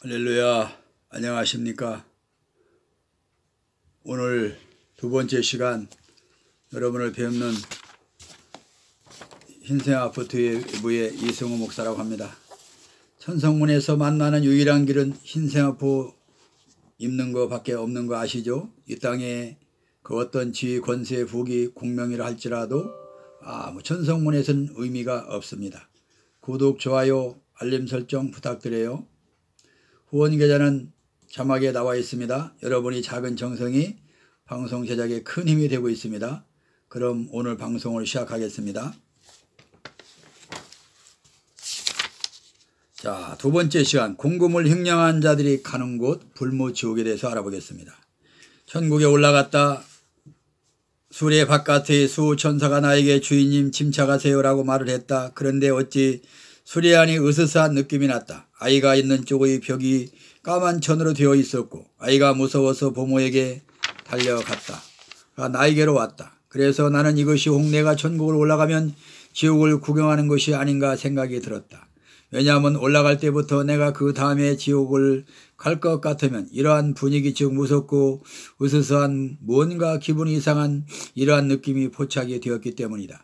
할렐루야, 안녕하십니까? 오늘 두 번째 시간 여러분을 배우는 흰생아포트의 이승우 목사라고 합니다. 천성문에서 만나는 유일한 길은 흰생아포 입는 거 밖에 없는 거 아시죠? 이 땅에 그 어떤 지위, 권세, 부귀, 공명이라 할지라도 천성문에서는 의미가 없습니다. 구독, 좋아요, 알림 설정 부탁드려요. 후원 계좌는 자막에 나와 있습니다. 여러분이 작은 정성이 방송 제작에 큰 힘이 되고 있습니다. 그럼 오늘 방송을 시작하겠습니다. 자, 두 번째 시간 공금을 횡령한 자들이 가는 곳 불모지옥에 대해서 알아보겠습니다. 천국에 올라갔다 수레 바깥의 수천사가 나에게 주인님 침착하세요 라고 말을 했다. 그런데 어찌 수레 안이 으스스한 느낌이 났다. 아이가 있는 쪽의 벽이 까만 천으로 되어 있었고 아이가 무서워서 부모에게 달려갔다. 나에게로 왔다. 그래서 나는 이것이 혹 내가 천국을 올라가면 지옥을 구경하는 것이 아닌가 생각이 들었다. 왜냐하면 올라갈 때부터 내가 그 다음에 지옥을 갈 것 같으면 이러한 분위기 즉 무섭고 으스스한 뭔가 기분이 이상한 이러한 느낌이 포착이 되었기 때문이다.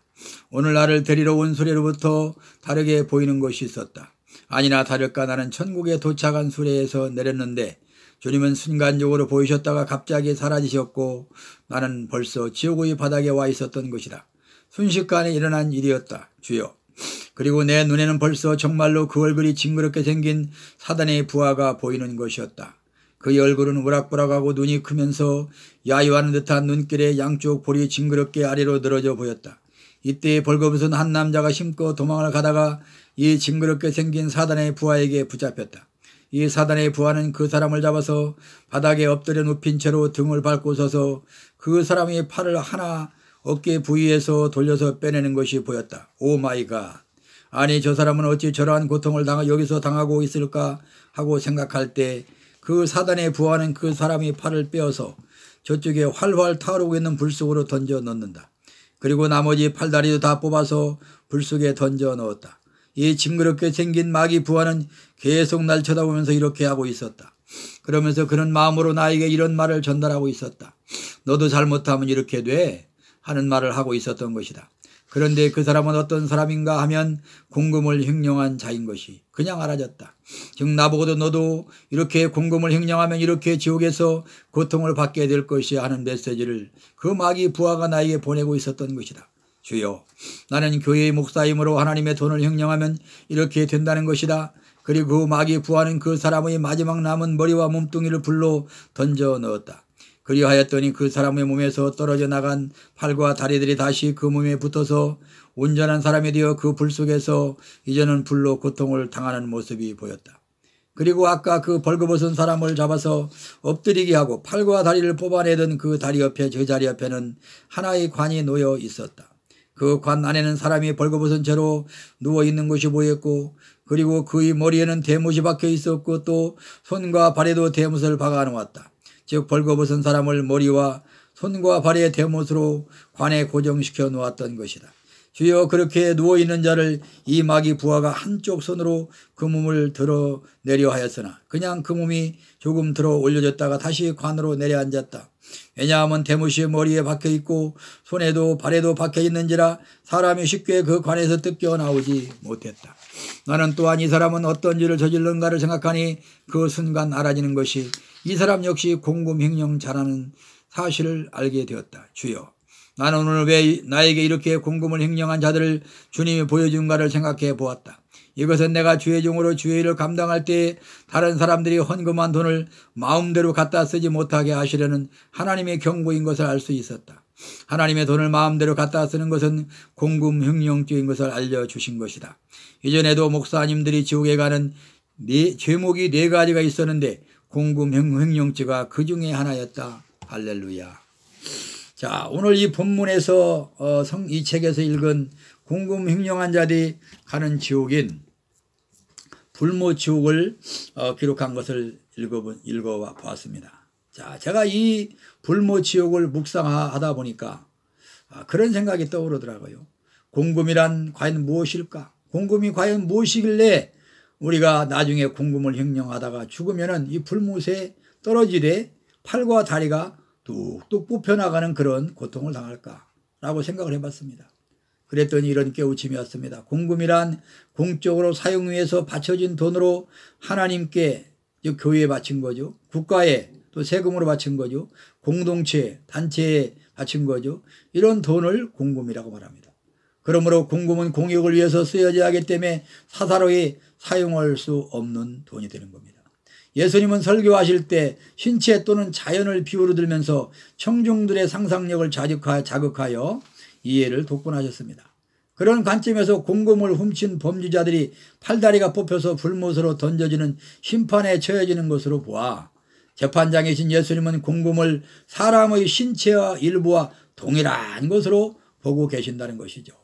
오늘 나를 데리러 온 수레로부터 다르게 보이는 것이 있었다. 아니나 다를까 나는 천국에 도착한 수레에서 내렸는데 주님은 순간적으로 보이셨다가 갑자기 사라지셨고 나는 벌써 지옥의 바닥에 와 있었던 것이다. 순식간에 일어난 일이었다. 주여. 그리고 내 눈에는 벌써 정말로 그 얼굴이 징그럽게 생긴 사단의 부하가 보이는 것이었다. 그의 얼굴은 우락부락하고 눈이 크면서 야유하는 듯한 눈길에 양쪽 볼이 징그럽게 아래로 늘어져 보였다. 이때 벌거벗은 한 남자가 힘껏 도망을 가다가 이 징그럽게 생긴 사단의 부하에게 붙잡혔다. 이 사단의 부하는 그 사람을 잡아서 바닥에 엎드려 눕힌 채로 등을 밟고 서서 그 사람의 팔을 하나 어깨 부위에서 돌려서 빼내는 것이 보였다. 오 마이 갓. 아니 저 사람은 어찌 저러한 고통을 여기서 당하고 있을까 하고 생각할 때 그 사단의 부하는 그 사람의 팔을 빼어서 저쪽에 활활 타오르고 있는 불 속으로 던져 넣는다. 그리고 나머지 팔다리도 다 뽑아서 불 속에 던져 넣었다. 이 징그럽게 생긴 마귀 부하는 계속 날 쳐다보면서 이렇게 하고 있었다. 그러면서 그런 마음으로 나에게 이런 말을 전달하고 있었다. 너도 잘못하면 이렇게 돼 하는 말을 하고 있었던 것이다. 그런데 그 사람은 어떤 사람인가 하면 공금을 횡령한 자인 것이 그냥 알아졌다. 즉 나보고도 너도 이렇게 공금을 횡령하면 이렇게 지옥에서 고통을 받게 될 것이 하는 메시지를 그 마귀 부하가 나에게 보내고 있었던 것이다. 주여, 나는 교회의 목사이므로 하나님의 돈을 횡령하면 이렇게 된다는 것이다. 그리고 그 마귀 부하는 그 사람의 마지막 남은 머리와 몸뚱이를 불로 던져 넣었다. 그리하였더니 그 사람의 몸에서 떨어져 나간 팔과 다리들이 다시 그 몸에 붙어서 온전한 사람이 되어 그 불 속에서 이제는 불로 고통을 당하는 모습이 보였다. 그리고 아까 그 벌거벗은 사람을 잡아서 엎드리게 하고 팔과 다리를 뽑아내던 그 다리 옆에 저 자리 옆에는 하나의 관이 놓여 있었다. 그 관 안에는 사람이 벌거벗은 채로 누워있는 것이 보였고 그리고 그의 머리에는 대못이 박혀 있었고 또 손과 발에도 대못을 박아 놓았다. 즉 벌거벗은 사람을 머리와 손과 발의 대못으로 관에 고정시켜 놓았던 것이다. 주여, 그렇게 누워있는 자를 이 마귀 부하가 한쪽 손으로 그 몸을 들어 내려 하였으나 그냥 그 몸이 조금 들어 올려졌다가 다시 관으로 내려앉았다. 왜냐하면 대못이 머리에 박혀있고 손에도 발에도 박혀있는지라 사람이 쉽게 그 관에서 뜯겨 나오지 못했다. 나는 또한 이 사람은 어떤 죄를 저질른가를 생각하니 그 순간 알아지는 것이 이 사람 역시 공금 횡령 잘하는 사실을 알게 되었다. 주여, 나는 오늘 왜 나에게 이렇게 공금을 횡령한 자들을 주님이 보여준가를 생각해 보았다. 이것은 내가 주의 종으로 주의 일을 감당할 때 다른 사람들이 헌금한 돈을 마음대로 갖다 쓰지 못하게 하시려는 하나님의 경고인 것을 알 수 있었다. 하나님의 돈을 마음대로 갖다 쓰는 것은 공금 횡령죄인 것을 알려주신 것이다. 이전에도 목사님들이 지옥에 가는 제목이 4가지가 있었는데 공금 횡령죄가 그 중에 하나였다. 할렐루야. 자, 오늘 이 본문에서 이 책에서 읽은 공금 횡령한 자들이 가는 지옥인 불모지옥을 기록한 것을 읽어보았습니다. 자, 제가 이 불모지옥을 묵상하다 보니까 그런 생각이 떠오르더라고요. 공금이란 과연 무엇일까? 공금이 과연 무엇이길래 우리가 나중에 공금을 횡령하다가 죽으면은 이 불못에 떨어지되 팔과 다리가 뚝뚝 뽑혀나가는 그런 고통을 당할까라고 생각을 해봤습니다. 그랬더니 이런 깨우침이 왔습니다. 공금이란 공적으로 사용 위해서 바쳐진 돈으로 하나님께, 즉 교회에 바친 거죠. 국가에 또 세금으로 바친 거죠. 공동체, 단체에 바친 거죠. 이런 돈을 공금이라고 말합니다. 그러므로 공금은 공익을 위해서 쓰여져야 하기 때문에 사사로이 사용할 수 없는 돈이 되는 겁니다. 예수님은 설교하실 때 신체 또는 자연을 비유로 들면서 청중들의 상상력을 자극하여 이해를 독본하셨습니다. 그런 관점에서 공금을 훔친 범죄자들이 팔다리가 뽑혀서 불못으로 던져지는 심판에 처해지는 것으로 보아 재판장이신 예수님은 공금을 사람의 신체와 일부와 동일한 것으로 보고 계신다는 것이죠.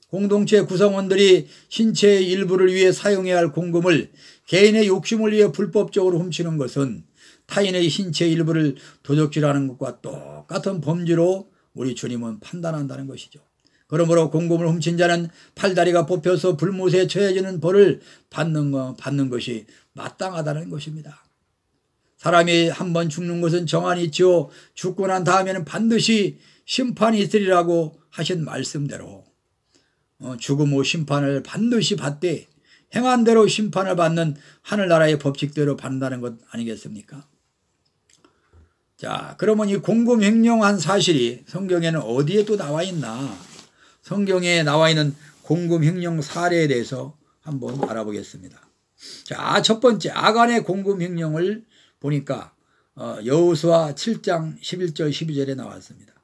공동체 구성원들이 신체의 일부를 위해 사용해야 할 공금을 개인의 욕심을 위해 불법적으로 훔치는 것은 타인의 신체의 일부를 도적질하는 것과 똑같은 범죄로 우리 주님은 판단한다는 것이죠. 그러므로 공금을 훔친 자는 팔다리가 뽑혀서 불못에 처해지는 벌을 받는 것이 마땅하다는 것입니다. 사람이 한번 죽는 것은 정한이 있지요. 죽고 난 다음에는 반드시 심판이 있으리라고 하신 말씀대로 죽음 후 심판을 반드시 받되 행한 대로 심판을 받는 하늘나라의 법칙대로 받는다는 것 아니겠습니까? 자, 그러면 이 공금 횡령한 사실이 성경에는 어디에 또 나와 있나? 성경에 나와 있는 공금 횡령 사례에 대해서 한번 알아보겠습니다. 자, 첫 번째 아간의 공금 횡령을 보니까 여호수아 7장 11절 12절에 나왔습니다.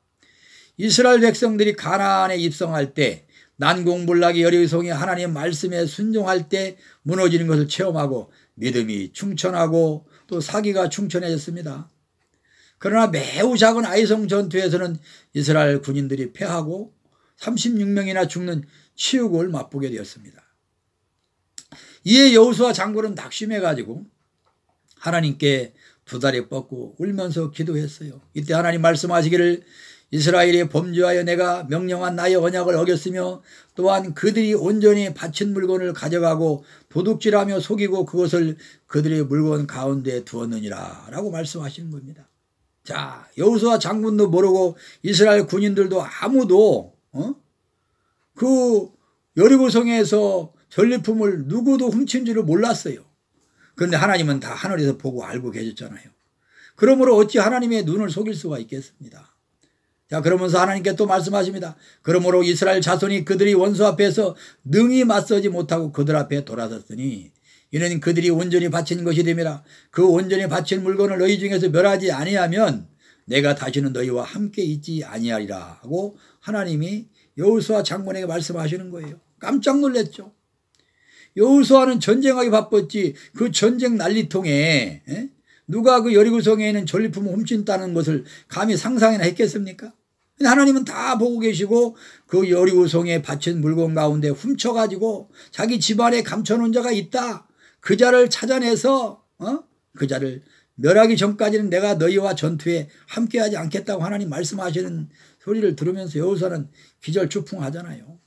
이스라엘 백성들이 가나안에 입성할 때 난공불락이 여리고성이 하나님 말씀에 순종할 때 무너지는 것을 체험하고 믿음이 충천하고 또 사기가 충천해졌습니다. 그러나 매우 작은 아이성 전투에서는 이스라엘 군인들이 패하고 36명이나 죽는 치욕을 맛보게 되었습니다. 이에 여호수아 장군은 낙심해가지고 하나님께 두 다리 뻗고 울면서 기도했어요. 이때 하나님 말씀하시기를 이스라엘이 범죄하여 내가 명령한 나의 언약을 어겼으며 또한 그들이 온전히 바친 물건을 가져가고 도둑질하며 속이고 그것을 그들의 물건 가운데 두었느니라 라고 말씀하시는 겁니다. 자, 여호수아 장군도 모르고 이스라엘 군인들도 아무도 그 여리고성에서 전리품을 누구도 훔친 줄을 몰랐어요. 그런데 하나님은 다 하늘에서 보고 알고 계셨잖아요. 그러므로 어찌 하나님의 눈을 속일 수가 있겠습니다. 자, 그러면서 하나님께 또 말씀하십니다. 그러므로 이스라엘 자손이 그들이 원수 앞에서 능히 맞서지 못하고 그들 앞에 돌아섰으니 이는 그들이 온전히 바친 것이 됨이라. 그 온전히 바친 물건을 너희 중에서 멸하지 아니하면 내가 다시는 너희와 함께 있지 아니하리라 하고 하나님이 여호수아 장군에게 말씀하시는 거예요. 깜짝 놀랐죠. 여호수아는 전쟁하기 바빴지 그 전쟁 난리통에 누가 그 여리고성에 있는 전리품을 훔친다는 것을 감히 상상이나 했겠습니까? 하나님은 다 보고 계시고 그 여리고성에 바친 물건 가운데 훔쳐가지고 자기 집안에 감춰놓은 자가 있다. 그 자를 찾아내서 그 자를 멸하기 전까지는 내가 너희와 전투에 함께하지 않겠다고 하나님 말씀하시는 소리를 들으면서 여호수아는 기절초풍하잖아요.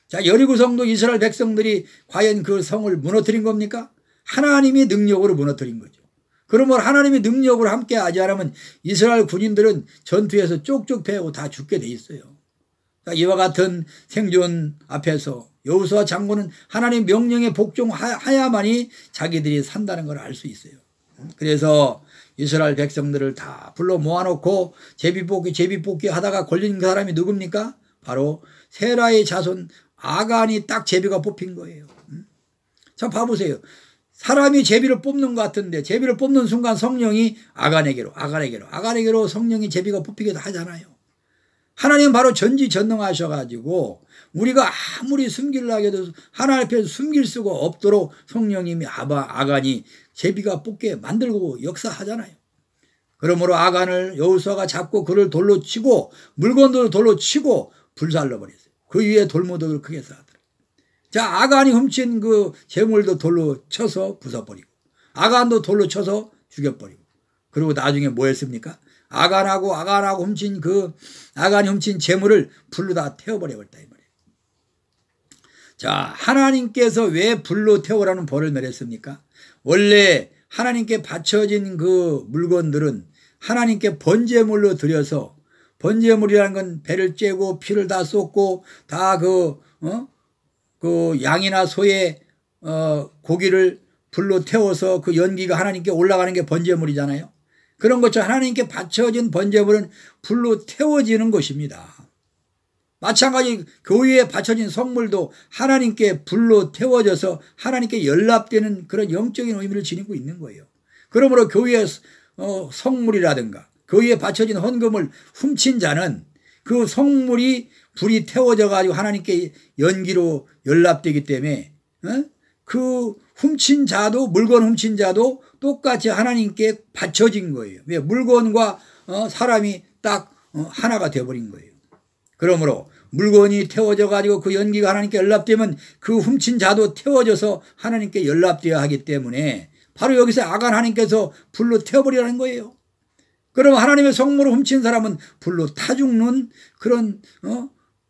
자, 여리고성도 이스라엘 백성들이 과연 그 성을 무너뜨린 겁니까? 하나님이 능력으로 무너뜨린 거죠. 그러면 하나님의 능력으로 함께 하지 않으면 이스라엘 군인들은 전투에서 쪽쪽 패고 다 죽게 돼 있어요. 이와 같은 생존 앞에서 여호수아 장군은 하나님 명령에 복종하야만이 자기들이 산다는 걸 알 수 있어요. 그래서 이스라엘 백성들을 다 불러 모아놓고 제비뽑기 하다가 걸린 사람이 누굽니까? 바로 세라의 자손 아간이 딱 제비가 뽑힌 거예요. 자, 봐보세요. 사람이 제비를 뽑는 것 같은데 제비를 뽑는 순간 성령이 아간에게로 성령이 제비가 뽑히기도 하잖아요. 하나님은 바로 전지전능하셔가지고 우리가 아무리 숨기려고 해도 하나님 앞에서 숨길 수가 없도록 성령님이 아간이 제비가 뽑게 만들고 역사하잖아요. 그러므로 아간을 여호수아가 잡고 그를 돌로 치고 물건도 돌로 치고 불살라 버렸어요. 그 위에 돌무더기를 크게 쌓았더라. 자, 아간이 훔친 그 재물도 돌로 쳐서 부숴버리고 아간도 돌로 쳐서 죽여버리고 그리고 나중에 뭐 했습니까? 아간하고 아간이 훔친 재물을 불로 다 태워버려버렸다 이 말이에요. 자, 하나님께서 왜 불로 태우라는 벌을 내렸습니까? 원래 하나님께 바쳐진 그 물건들은 하나님께 번제물로 드려서, 번제물이라는 건 배를 째고 피를 다 쏟고 다 그 양이나 소의 고기를 불로 태워서 그 연기가 하나님께 올라가는 게 번제물이잖아요. 그런 것처럼 하나님께 바쳐진 번제물은 불로 태워지는 것입니다. 마찬가지 교회에 바쳐진 성물도 하나님께 불로 태워져서 하나님께 연락되는 그런 영적인 의미를 지니고 있는 거예요. 그러므로 교회의 성물이라든가 교회에 바쳐진 헌금을 훔친 자는 그 성물이 불이 태워져 가지고 하나님께 연기로 연락되기 때문에 그 훔친 자도, 물건 훔친 자도 똑같이 하나님께 바쳐진 거예요. 왜? 물건과 사람이 딱 하나가 되어버린 거예요. 그러므로 물건이 태워져 가지고 그 연기가 하나님께 연락되면 그 훔친 자도 태워져서 하나님께 연락되어야 하기 때문에 바로 여기서 악한 하나님께서 불로 태워버리라는 거예요. 그럼 하나님의 성물을 훔친 사람은 불로 타 죽는 그런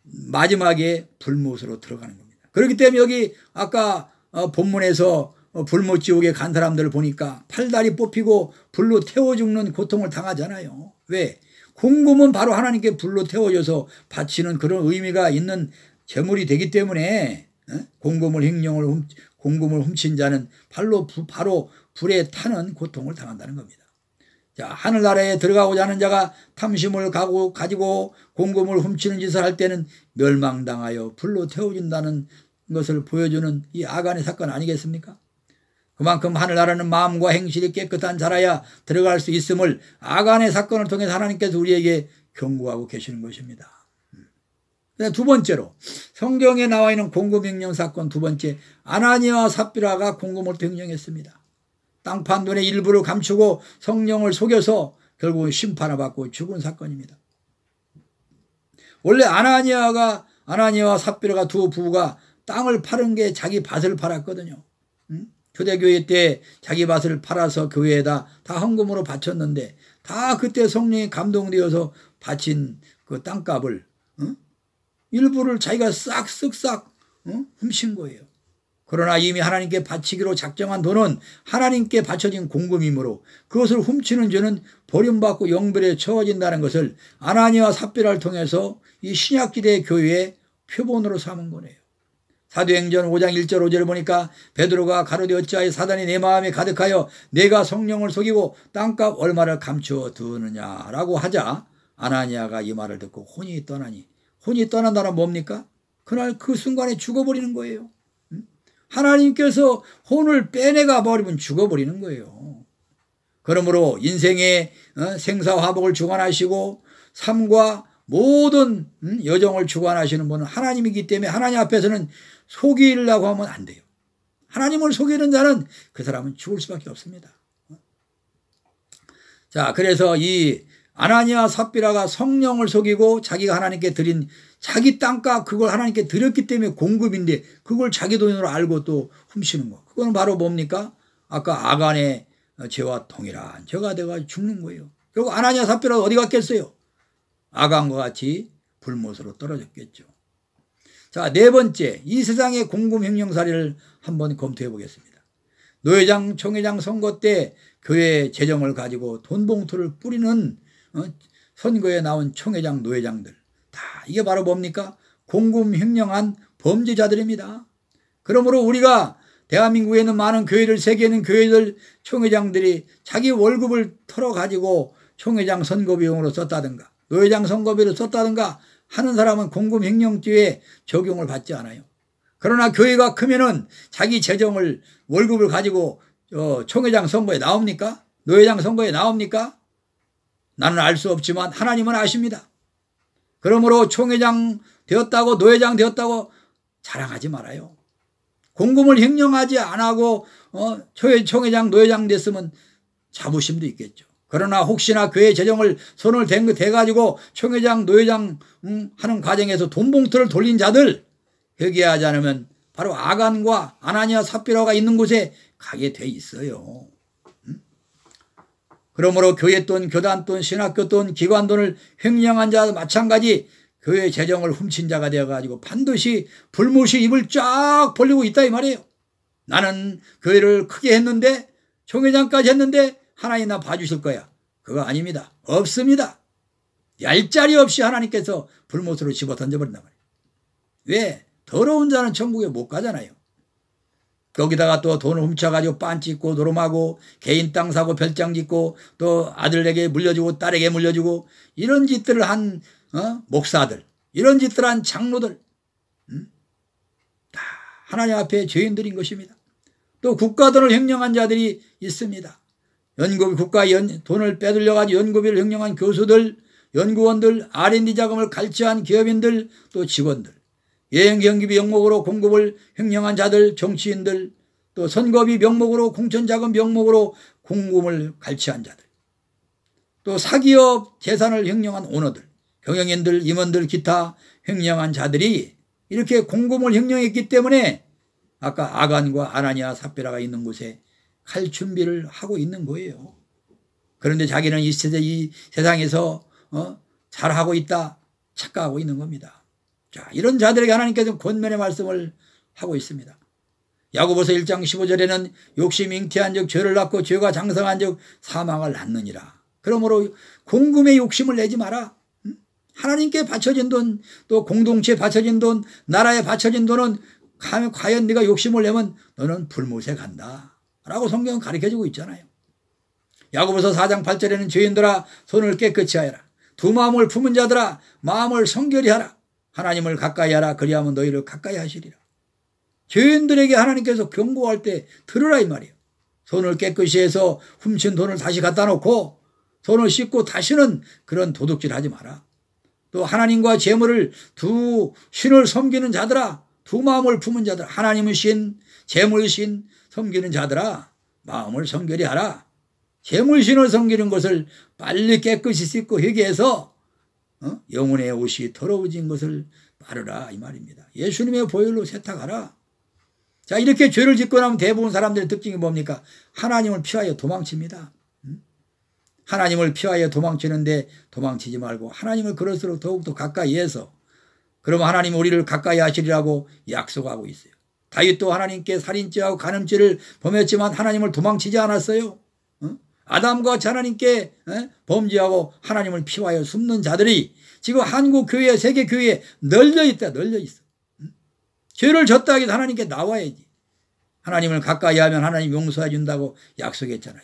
마지막에 불못으로 들어가는 겁니다. 그렇기 때문에 여기 아까 본문에서 불못 지옥에 간 사람들을 보니까 팔다리 뽑히고 불로 태워 죽는 고통을 당하잖아요. 왜? 공금은 바로 하나님께 불로 태워져서 바치는 그런 의미가 있는 제물이 되기 때문에 공금을 훔친 자는 바로 불에 타는 고통을 당한다는 겁니다. 자, 하늘나라에 들어가고자 하는 자가 탐심을 가지고 공금을 훔치는 짓을 할 때는 멸망당하여 불로 태워진다는 것을 보여주는 이 아간의 사건 아니겠습니까? 그만큼 하늘나라는 마음과 행실이 깨끗한 자라야 들어갈 수 있음을 아간의 사건을 통해서 하나님께서 우리에게 경고하고 계시는 것입니다. 두 번째로 성경에 나와 있는 공금 횡령 사건 두 번째, 아나니아와 삽비라가 공금을 횡령했습니다. 땅 판 돈의 일부를 감추고 성령을 속여서 결국은 심판을 받고 죽은 사건입니다. 원래 아나니아와 삽비라가 두 부부가 땅을 파는 게 자기 밭을 팔았거든요. 초대교회 때 자기 밭을 팔아서 교회에다 다 헌금으로 바쳤는데 다 그때 성령이 감동되어서 바친 그 땅값을 일부를 자기가 쓱싹 훔친 거예요. 그러나 이미 하나님께 바치기로 작정한 돈은 하나님께 바쳐진 공금이므로 그것을 훔치는 죄는 버림받고 영벌에 처해진다는 것을 아나니아와 삽비라를 통해서 이 신약시대 교회의 표본으로 삼은 거네요. 사도행전 5장 1절 5절을 보니까 베드로가 가로되 어찌하여 사단이 내 마음에 가득하여 내가 성령을 속이고 땅값 얼마를 감추어 두느냐라고 하자 아나니아가 이 말을 듣고 혼이 떠나니, 혼이 떠난다는 뭡니까? 그날 그 순간에 죽어버리는 거예요. 하나님께서 혼을 빼내가 버리면 죽어버리는 거예요. 그러므로 인생의 생사화복을 주관하시고 삶과 모든 여정을 주관하시는 분은 하나님이기 때문에 하나님 앞에서는 속이려고 하면 안 돼요. 하나님을 속이는 자는 그 사람은 죽을 수밖에 없습니다. 자, 그래서 이 아나니아 삽비라가 성령을 속이고 자기가 하나님께 드린 자기 땅값 그걸 하나님께 드렸기 때문에 공급인데 그걸 자기 돈으로 알고 또 훔치는 거. 그건 바로 뭡니까? 아까 아간의 죄와 동일한 죄가 돼가 죽는 거예요. 결국 아나니아 삽비라가 어디 갔겠어요? 아간과 같이 불못으로 떨어졌겠죠. 자, 네 번째, 이 세상의 공금 횡령 사례를 한번 검토해 보겠습니다. 노회장, 총회장 선거 때 교회 재정을 가지고 돈 봉투를 뿌리는 선거에 나온 총회장, 노회장들 다 이게 바로 뭡니까? 공금 횡령한 범죄자들입니다. 그러므로 우리가 대한민국에 있는 많은 교회들, 세계에 있는 교회들 총회장들이 자기 월급을 털어가지고 총회장 선거 비용으로 썼다든가 노회장 선거비를 썼다든가 하는 사람은 공금 횡령죄에 적용을 받지 않아요. 그러나 교회가 크면은 자기 재정을 월급을 가지고 총회장 선거에 나옵니까? 노회장 선거에 나옵니까? 나는 알 수 없지만 하나님은 아십니다. 그러므로 총회장 되었다고 노회장 되었다고 자랑하지 말아요. 공금을 횡령하지 않고 총회장 노회장 됐으면 자부심도 있겠죠. 그러나 혹시나 교회 재정을 손을 대가지고 총회장 노회장 하는 과정에서 돈 봉투를 돌린 자들 회개하지 않으면 바로 아간과 아나니아 삽비라가 있는 곳에 가게 돼 있어요. 그러므로 교회 돈, 교단 돈, 신학교 돈, 기관 돈을 횡령한 자도 마찬가지 교회 재정을 훔친 자가 되어가지고 반드시 불못이 입을 쫙 벌리고 있다 이 말이에요. 나는 교회를 크게 했는데 총회장까지 했는데 하나님 나 봐주실 거야. 그거 아닙니다. 없습니다. 얄짤이 없이 하나님께서 불못으로 집어 던져버린단 말이에요. 왜? 더러운 자는 천국에 못 가잖아요. 거기다가 또 돈을 훔쳐가지고 빤 찍고 노름하고 개인 땅 사고 별장 짓고 또 아들에게 물려주고 딸에게 물려주고 이런 짓들을 한 목사들, 이런 짓들을 한 장로들 다 하나님 앞에 죄인들인 것입니다. 또 국가돈을 횡령한 자들이 있습니다. 연구비 국가 돈을 빼돌려가지고 연구비를 횡령한 교수들, 연구원들, R&D 자금을 갈취한 기업인들, 또 직원들, 여행경비비 명목으로 공급을 횡령한 자들, 정치인들, 또 선거비 명목으로 공천자금 명목으로 공금을 갈취한 자들, 또 사기업 재산을 횡령한 오너들, 경영인들, 임원들, 기타 횡령한 자들이 이렇게 공금을 횡령했기 때문에 아까 아간과 아나니아 삽비라가 있는 곳에 갈 준비를 하고 있는 거예요. 그런데 자기는 이 세상에서 잘하고 있다 착각하고 있는 겁니다. 자, 이런 자들에게 하나님께서 권면의 말씀을 하고 있습니다. 야고보서 1장 15절에는 욕심이 잉태한 즉 죄를 낳고 죄가 장성한 즉 사망을 낳느니라. 그러므로 공금에 욕심을 내지 마라. 하나님께 바쳐진 돈, 또 공동체에 바쳐진 돈, 나라에 바쳐진 돈은 과연 네가 욕심을 내면 너는 불못에 간다 라고 성경은 가르쳐주고 있잖아요. 야고보서 4장 8절에는 죄인들아 손을 깨끗이 하여라. 두 마음을 품은 자들아 마음을 성결히 하라. 하나님을 가까이 하라. 그리하면 너희를 가까이 하시리라. 죄인들에게 하나님께서 경고할 때 들으라 이 말이에요. 손을 깨끗이 해서 훔친 돈을 다시 갖다 놓고 손을 씻고 다시는 그런 도둑질 하지 마라. 또 하나님과 재물을 두 신을 섬기는 자들아, 두 마음을 품은 자들아, 하나님은 신, 재물 신 섬기는 자들아 마음을 성결히 하라. 재물신을 섬기는 것을 빨리 깨끗이 씻고 회개해서 영혼의 옷이 더러워진 것을 바르라 이 말입니다. 예수님의 보혈로 세탁하라. 자, 이렇게 죄를 짓고 나면 대부분 사람들의 특징이 뭡니까? 하나님을 피하여 도망칩니다. 하나님을 피하여 도망치는데 도망치지 말고 하나님을 그럴수록 더욱더 가까이 해서 그러면 하나님 우리를 가까이 하시리라고 약속하고 있어요. 다윗도 하나님께 살인죄하고 간음죄를 범했지만 하나님을 도망치지 않았어요. 아담과 하나님께 범죄하고 하나님을 피하여 숨는 자들이 지금 한국 교회, 세계 교회에 널려 있다, 널려 있어. 죄를 졌다 하기도 하나님께 나와야지. 하나님을 가까이 하면 하나님 용서해 준다고 약속했잖아요.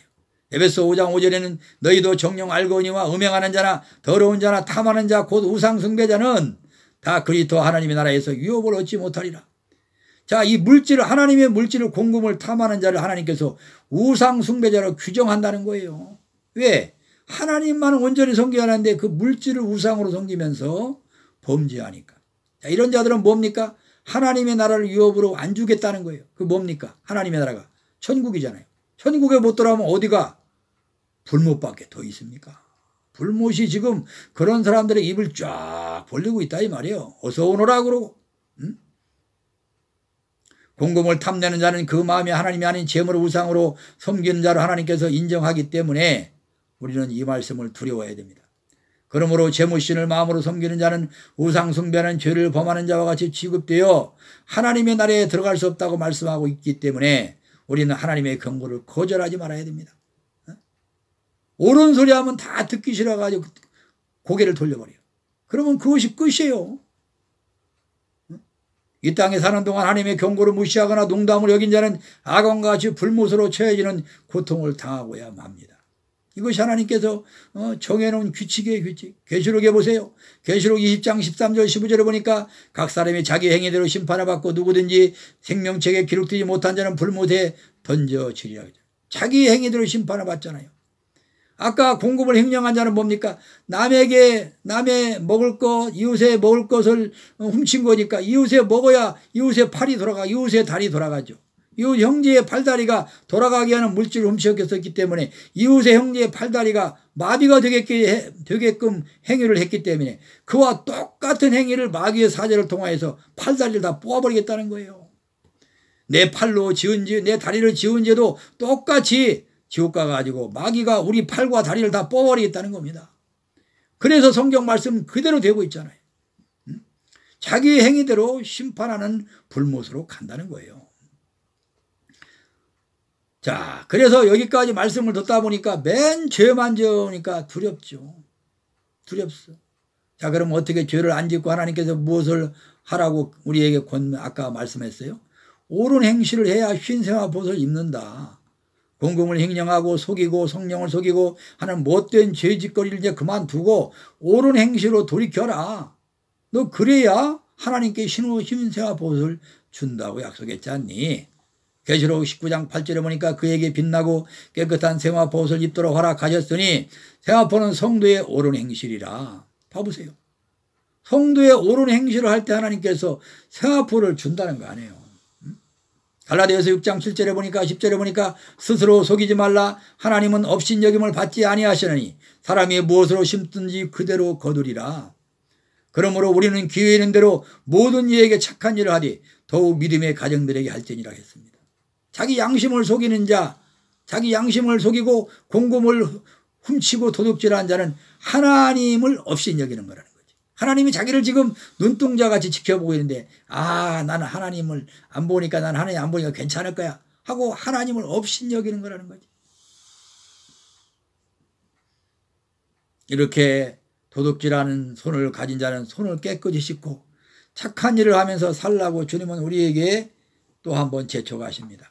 에베소 5장 5절에는 너희도 정령 알거니와 음행하는 자나 더러운 자나 탐하는 자 곧 우상 숭배자는 다 그리스도 하나님의 나라에서 유업을 얻지 못하리라. 자, 이 물질을 하나님의 물질을 공금을 탐하는 자를 하나님께서 우상 숭배자로 규정한다는 거예요. 왜? 하나님만 온전히 섬겨하는데 그 물질을 우상으로 섬기면서 범죄하니까. 자, 이런 자들은 뭡니까? 하나님의 나라를 유업으로 안 주겠다는 거예요. 그 뭡니까? 하나님의 나라가 천국이잖아요. 천국에 못 들어가면 어디가? 불못밖에 더 있습니까? 불못이 지금 그런 사람들의 입을 쫙 벌리고 있다 이 말이에요. 어서 오너라 그러고. 공금을 탐내는 자는 그 마음이 하나님이 아닌 재물을 우상으로 섬기는 자로 하나님께서 인정하기 때문에 우리는 이 말씀을 두려워해야 됩니다. 그러므로 재물신을 마음으로 섬기는 자는 우상 숭배하는 죄를 범하는 자와 같이 취급되어 하나님의 나라에 들어갈 수 없다고 말씀하고 있기 때문에 우리는 하나님의 경고를 거절하지 말아야 됩니다. 옳은 소리 하면 다 듣기 싫어가지고 고개를 돌려버려요. 그러면 그것이 끝이에요. 이 땅에 사는 동안 하나님의 경고를 무시하거나 농담을 여긴 자는 악원과 같이 불못으로 처해지는 고통을 당하고야 맙니다. 이것이 하나님께서 정해놓은 규칙이에요. 규칙. 계시록에 보세요. 계시록 20장 13절 15절에 보니까 각 사람이 자기 행위대로 심판을 받고 누구든지 생명책에 기록되지 못한 자는 불못에 던져지리라. 자기 행위대로 심판을 받잖아요. 아까 공금을 횡령한 자는 뭡니까? 남의 먹을 것, 이웃의 먹을 것을 훔친 거니까 이웃에 먹어야 이웃의 팔이 돌아가, 이웃의 다리 돌아가죠. 이웃 형제의 팔다리가 돌아가게 하는 물질을 훔쳤기 때문에 이웃의 형제의 팔다리가 마비가 되게끔 행위를 했기 때문에 그와 똑같은 행위를 마귀의 사제를 통하여서 팔다리를 다 뽑아버리겠다는 거예요. 내 팔로 지은 죄, 내 다리를 지은 죄도 똑같이 지옥 가가지고 마귀가 우리 팔과 다리를 다 뽑아버리겠다는 겁니다. 그래서 성경 말씀 그대로 되고 있잖아요. 자기 행위대로 심판하는 불못으로 간다는 거예요. 자, 그래서 여기까지 말씀을 듣다 보니까 맨 죄만 지으니까 두렵죠. 두렵소. 자, 그럼 어떻게 죄를 안 짓고 하나님께서 무엇을 하라고 우리에게 아까 말씀했어요? 옳은 행실을 해야 흰새와 벗을 입는다. 공금을 횡령하고 속이고 성령을 속이고 하는 못된 죄짓거리를 이제 그만두고 옳은 행실로 돌이켜라. 너 그래야 하나님께 흰새와 벗을 준다고 약속했지 않니? 계시록 19장 8절에 보니까 그에게 빛나고 깨끗한 새와 벗을 입도록 허락하셨으니 새와 벗은 성도의 옳은 행실이라. 봐보세요. 성도의 옳은 행실을 할 때 하나님께서 새와 벗을 준다는 거 아니에요. 갈라디아서 6장 7절에 보니까 10절에 보니까 스스로 속이지 말라. 하나님은 업신여김을 받지 아니하시느니 사람이 무엇으로 심든지 그대로 거두리라. 그러므로 우리는 기회 있는 대로 모든 이에게 착한 일을 하되 더욱 믿음의 가정들에게 할지니라 했습니다. 자기 양심을 속이는 자, 자기 양심을 속이고 공금을 훔치고 도둑질하는 자는 하나님을 업신여기는 거라는 거지. 하나님이 자기를 지금 눈동자같이 지켜보고 있는데 나는 하나님을 안 보니까 난 하나님 안 보니까 괜찮을 거야 하고 하나님을 업신여기는 거라는 거지. 이렇게 도둑질하는 손을 가진 자는 손을 깨끗이 씻고 착한 일을 하면서 살라고 주님은 우리에게 또 한번 제초하십니다.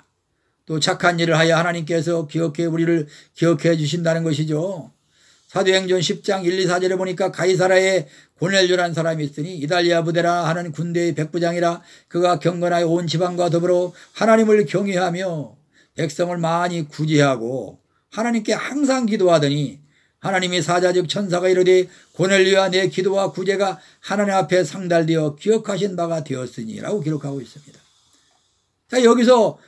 또 착한 일을 하여 하나님께서 우리를 기억해 주신다는 것이죠. 사도행전 10장 1, 2, 4절에 보니까 가이사라에 고넬료라는 사람이 있으니 이달리아 부대라 하는 군대의 백부장이라. 그가 경건하여 온 지방과 더불어 하나님을 경외하며 백성을 많이 구제하고 하나님께 항상 기도하더니 하나님이 사자즉 천사가 이르되 고넬료와 내 기도와 구제가 하나님 앞에 상달되어 기억하신 바가 되었으니라고 기록하고 있습니다. 자, 여기서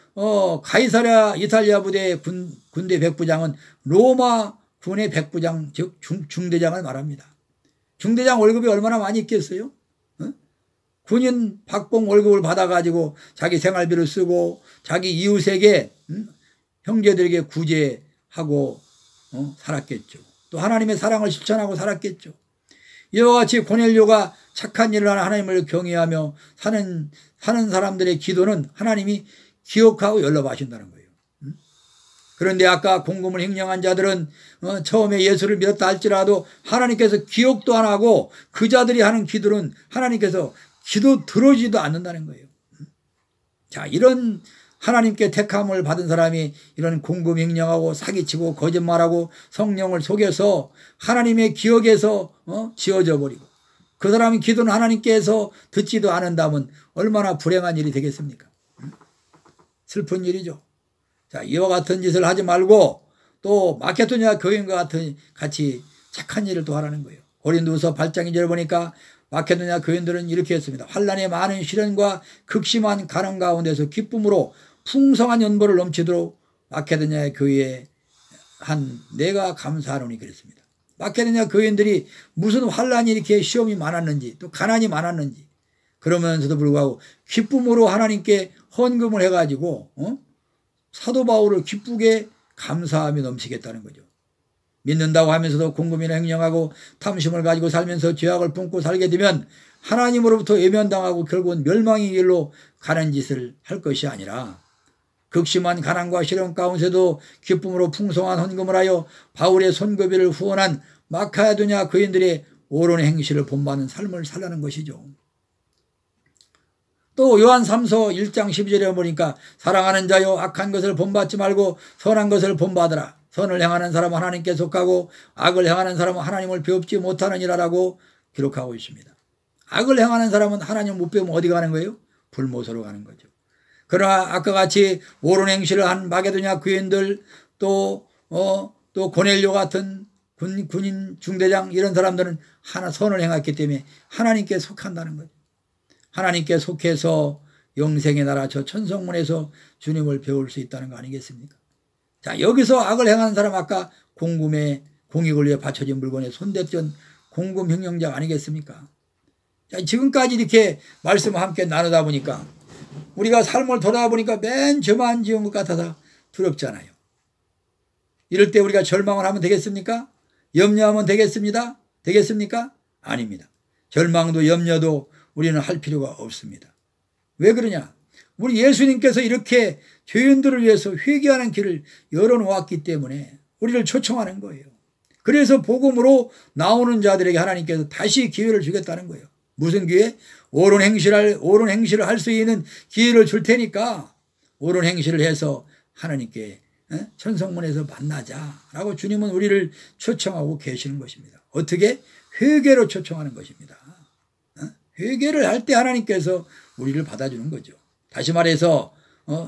가이사랴 이탈리아 부대의 군대 백부장은 로마 군의 백부장 즉 중대장을 말합니다. 중대장 월급이 얼마나 많이 있겠어요? 군인 박봉 월급을 받아가지고 자기 생활비를 쓰고 자기 이웃에게 형제들에게 구제하고 살았겠죠. 또 하나님의 사랑을 실천하고 살았겠죠. 이와 같이 고넬료가 착한 일을 하는 하나님을 경외하며 사는 사람들의 기도는 하나님이 기억하고 연락하신다는 거예요. 그런데 아까 공금을 횡령한 자들은 처음에 예수를 믿었다 할지라도 하나님께서 기억도 안 하고 그 자들이 하는 기도는 하나님께서 기도 들어주지도 않는다는 거예요. 자, 이런 하나님께 택함을 받은 사람이 이런 공금 횡령하고 사기치고 거짓말하고 성령을 속여서 하나님의 기억에서 지워져 버리고 그 사람의 기도는 하나님께서 듣지도 않는다면 얼마나 불행한 일이 되겠습니까? 슬픈 일이죠. 자, 이와 같은 짓을 하지 말고 또 마케도니아 교인과 같이 착한 일을 또 하라는 거예요. 고린도후서 8장 2절 보니까 마케도니아 교인들은 이렇게 했습니다. 환난의 많은 시련과 극심한 가난 가운데서 기쁨으로 풍성한 연보를 넘치도록 마케도니아 교회에 내가 감사하노니 그랬습니다. 마케도니아 교인들이 무슨 환난이 이렇게 시험이 많았는지 또 가난이 많았는지 그러면서도 불구하고 기쁨으로 하나님께 헌금을 해가지고 사도 바울을 기쁘게 감사하며 넘치겠다는 거죠. 믿는다고 하면서도 공금이나 횡령하고 탐심을 가지고 살면서 죄악을 품고 살게 되면 하나님으로부터 외면당하고 결국은 멸망의 길로 가는 짓을 할 것이 아니라 극심한 가난과 시련 가운데서도 기쁨으로 풍성한 헌금을 하여 바울의 손급비를 후원한 마케도니아 교인들의 옳은 행실을 본받는 삶을 살라는 것이죠. 또 요한 3서 1장 12절에 보니까 사랑하는 자여 악한 것을 본받지 말고 선한 것을 본받으라. 선을 행하는 사람은 하나님께 속하고 악을 행하는 사람은 하나님을 배웁지 못하느니라라고 기록하고 있습니다. 악을 행하는 사람은 하나님을 못 배우면 어디 가는 거예요? 불못으로 가는 거죠. 그러나 아까 같이 옳은 행실을 한 마게도냐 교인들 또 고넬료 같은 군인 중대장 이런 사람들은 하나 선을 행했기 때문에 하나님께 속한다는 거죠. 하나님께 속해서 영생의 나라 저 천성문에서 주님을 배울 수 있다는 거 아니겠습니까? 자, 여기서 악을 행하는 사람 아까 공익을 위해 바쳐진 물건에 손댔던 공금 횡령자 아니겠습니까? 자, 지금까지 이렇게 말씀을 함께 나누다 보니까 우리가 삶을 돌아보니까 맨 죄만 지은 것 같아서 두렵잖아요. 이럴 때 우리가 절망을 하면 되겠습니까? 염려하면 되겠습니까? 아닙니다. 절망도 염려도 우리는 할 필요가 없습니다. 왜 그러냐? 우리 예수님께서 이렇게 죄인들을 위해서 회개하는 길을 열어놓았기 때문에 우리를 초청하는 거예요. 그래서 복음으로 나오는 자들에게 하나님께서 다시 기회를 주겠다는 거예요. 무슨 기회? 옳은 행실을 할 수 있는 기회를 줄 테니까 옳은 행실을 해서 하나님께 천성문에서 만나자라고 주님은 우리를 초청하고 계시는 것입니다. 어떻게? 회개로 초청하는 것입니다. 회개를 할 때 하나님께서 우리를 받아주는 거죠. 다시 말해서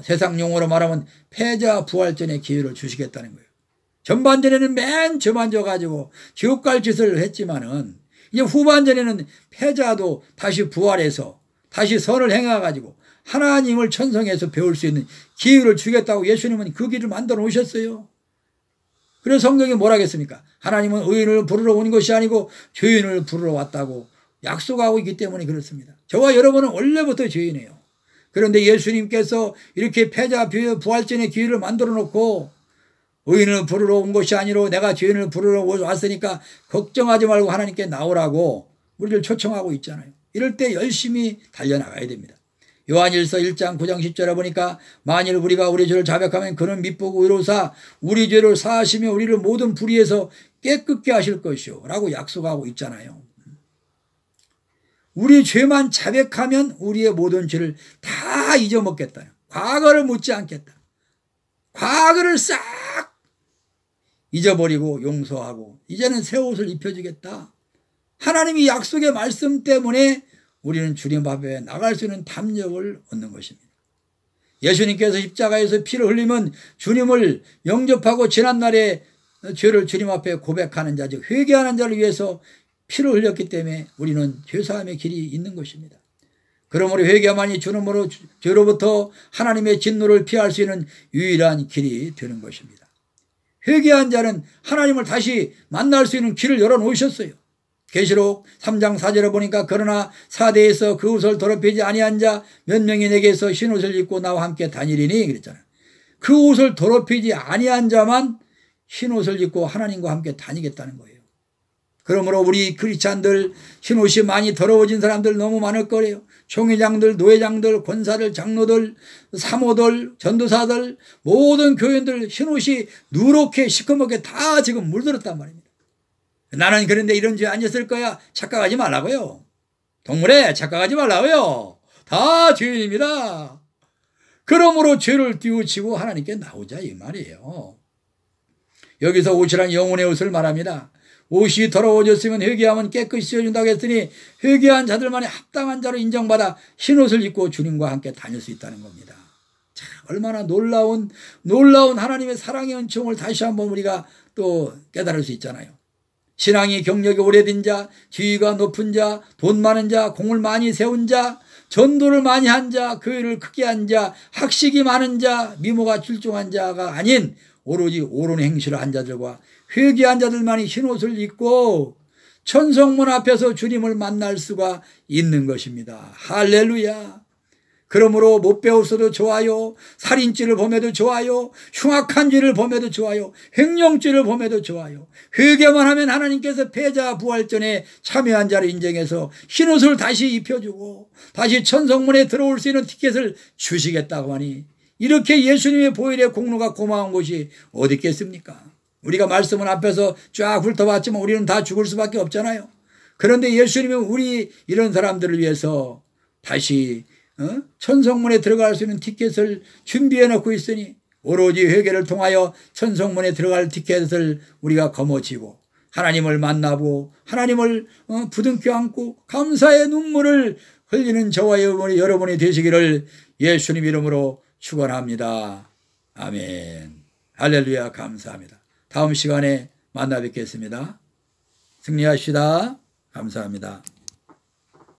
세상 용어로 말하면 패자 부활전의 기회를 주시겠다는 거예요. 전반전에는 맨 저만져 가지고 지옥 갈 짓을 했지만은 이제 후반전에는 패자도 다시 부활해서 다시 선을 행해 가지고 하나님을 천성해서 배울 수 있는 기회를 주겠다고 예수님은 그 길을 만들어 놓으셨어요. 그래서 성경이 뭐라 하겠습니까? 하나님은 의인을 부르러 온 것이 아니고 죄인을 부르러 왔다고 약속하고 있기 때문에 그렇습니다. 저와 여러분은 원래부터 죄인이에요. 그런데 예수님께서 이렇게 패자 부활전의 기회를 만들어 놓고 의인을 부르러 온 것이 아니라 내가 죄인을 부르러 왔으니까 걱정하지 말고 하나님께 나오라고 우리를 초청하고 있잖아요. 이럴 때 열심히 달려나가야 됩니다. 요한일서 1장 9장 10절에 보니까 만일 우리가 우리 죄를 자백하면 그는 믿보고 의로사 우리 죄를 사하시며 우리를 모든 불의에서 깨끗게 하실 것이요 라고 약속하고 있잖아요. 우리 죄만 자백하면 우리의 모든 죄를 다 잊어먹겠다. 과거를 묻지 않겠다. 과거를 싹 잊어버리고 용서하고 이제는 새 옷을 입혀주겠다. 하나님이 약속의 말씀 때문에 우리는 주님 앞에 나갈 수 있는 담력을 얻는 것입니다. 예수님께서 십자가에서 피를 흘리면 주님을 영접하고 지난날에 죄를 주님 앞에 고백하는 자, 즉 회개하는 자를 위해서 피를 흘렸기 때문에 우리는 죄사함의 길이 있는 것입니다. 그러므로 회개만이 주님으로 죄로부터 하나님의 진노를 피할 수 있는 유일한 길이 되는 것입니다. 회개한 자는 하나님을 다시 만날 수 있는 길을 열어놓으셨어요. 계시록 3장 4절에 보니까 그러나 사대에서 그 옷을 더럽히지 아니한 자 몇 명이 내게서 흰옷을 입고 나와 함께 다니리니 그랬잖아요. 그 옷을 더럽히지 아니한 자만 흰옷을 입고 하나님과 함께 다니겠다는 거예요. 그러므로 우리 크리스찬들 흰옷이 많이 더러워진 사람들 너무 많을 거예요. 총회장들, 노회장들, 권사들, 장로들, 사모들, 전도사들, 모든 교인들 흰옷이 누렇게 시커멓게 다 지금 물들었단 말입니다. 나는 그런데 이런 죄 안 졌을 거야. 착각하지 말라고요. 동물에 착각하지 말라고요. 다 죄인입니다. 그러므로 죄를 띄우치고 하나님께 나오자 이 말이에요. 여기서 옷이란 영혼의 옷을 말합니다. 옷이 더러워졌으면 회개하면 깨끗이 씻어준다고 했으니 회개한 자들만이 합당한 자로 인정받아 흰옷을 입고 주님과 함께 다닐 수 있다는 겁니다. 참 얼마나 놀라운 하나님의 사랑의 은총을 다시 한번 우리가 또 깨달을 수 있잖아요. 신앙이 경력이 오래된 자, 지위가 높은 자, 돈 많은 자, 공을 많이 세운 자, 전도를 많이 한 자, 교회를 크게 한 자, 학식이 많은 자, 미모가 출중한 자가 아닌 오로지 옳은 행실을 한 자들과 회개한 자들만이 흰옷을 입고 천성문 앞에서 주님을 만날 수가 있는 것입니다. 할렐루야. 그러므로 못 배웠어도 좋아요. 살인죄를 범해도 좋아요. 흉악한 죄를 범해도 좋아요. 횡령죄를 범해도 좋아요. 회개만 하면 하나님께서 패자 부활전에 참여한 자를 인정해서 흰옷을 다시 입혀주고 다시 천성문에 들어올 수 있는 티켓을 주시겠다고 하니 이렇게 예수님의 보혈의 공로가 고마운 것이 어디 있겠습니까? 우리가 말씀을 앞에서 쫙 훑어봤지만 우리는 다 죽을 수밖에 없잖아요. 그런데 예수님은 우리 이런 사람들을 위해서 다시 천성문에 들어갈 수 있는 티켓을 준비해 놓고 있으니 오로지 회개를 통하여 천성문에 들어갈 티켓을 우리가 거머쥐고 하나님을 만나고 하나님을 부둥켜 안고 감사의 눈물을 흘리는 저와 여러분이 되시기를 예수님 이름으로 축원합니다. 아멘. 할렐루야. 감사합니다. 다음 시간에 만나 뵙겠습니다. 승리하시다. 감사합니다.